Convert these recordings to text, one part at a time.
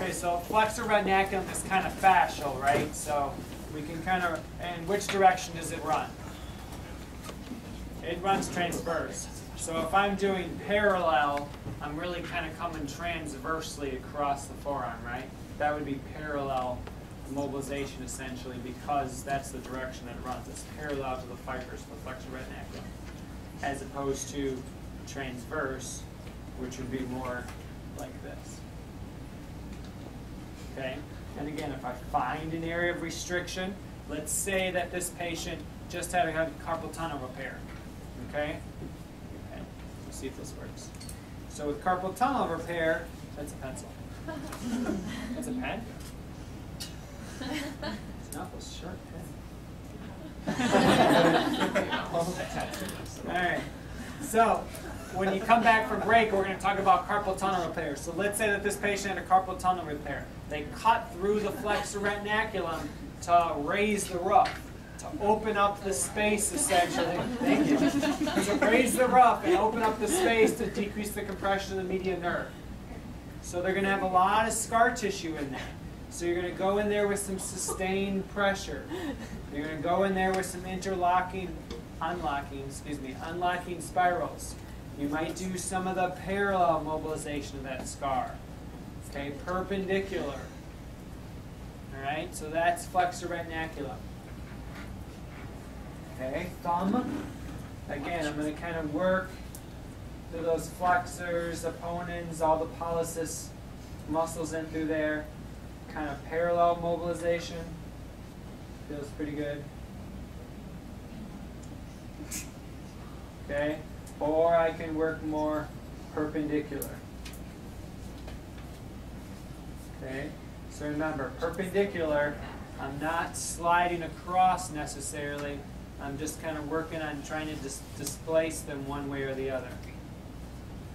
Okay, so flexor retinaculum is kind of fascial, right? So we can kind of, and which direction does it run? It runs transverse. So if I'm doing parallel, I'm really kind of coming transversely across the forearm, right? That would be parallel mobilization essentially, because that's the direction that it runs. It's parallel to the fibers of the flexor retinaculum, as opposed to transverse, which would be more like this. Okay? And again, if I find an area of restriction, let's say that this patient just had a carpal tunnel repair. Okay? Let's see if this works. So with carpal tunnel repair, that's a pencil. That's a pen? It's not a sharp pen. All right. So when you come back from break, we're going to talk about carpal tunnel repair. So let's say that this patient had a carpal tunnel repair. They cut through the flexor retinaculum to raise the rough, to open up the space essentially. Thank you. To raise the rough and open up the space to decrease the compression of the median nerve. So they're going to have a lot of scar tissue in there. So you're going to go in there with some sustained pressure. You're going to go in there with some unlocking spirals. You might do some of the parallel mobilization of that scar. Okay, perpendicular. All right, so that's flexor retinaculum. Okay, thumb. Again, I'm going to kind of work through those flexors, opponents, all the pollicis muscles in through there. Kind of parallel mobilization. Feels pretty good. Okay, or I can work more perpendicular. Okay, so remember, perpendicular, I'm not sliding across necessarily. I'm just kind of working on trying to displace them one way or the other.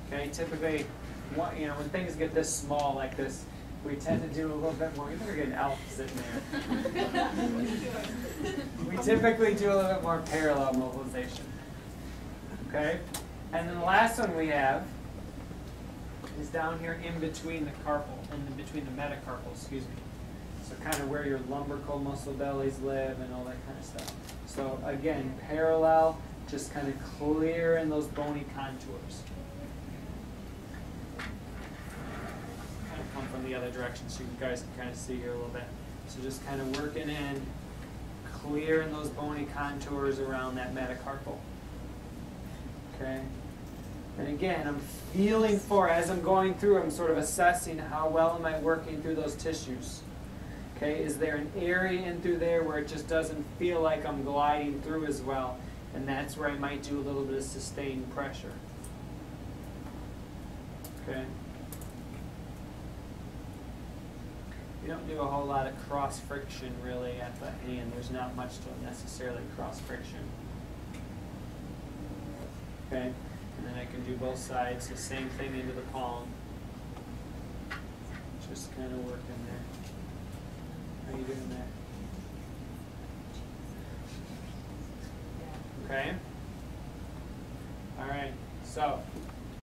Okay, typically, when things get this small like this, we tend to do a little bit more. You better get an elf sitting there. We typically do a little bit more parallel mobilization. Okay, and then the last one we have is down here in between the carpal, in between the metacarpal, excuse me. So kind of where your lumbrical muscle bellies live and all that kind of stuff. So again, parallel, just kind of clearing those bony contours. Kind of come from the other direction so you guys can kind of see here a little bit. So just kind of working in, clearing those bony contours around that metacarpal. Okay? And again, I'm feeling for, as I'm going through, I'm sort of assessing how well am I working through those tissues. Okay, is there an area in through there where it just doesn't feel like I'm gliding through as well? And that's where I might do a little bit of sustained pressure. Okay. You don't do a whole lot of cross friction really at the hand. There's not much to necessarily cross friction. Okay. And then I can do both sides, the same thing into the palm. Just kind of working there. How are you doing there? Okay? All right, so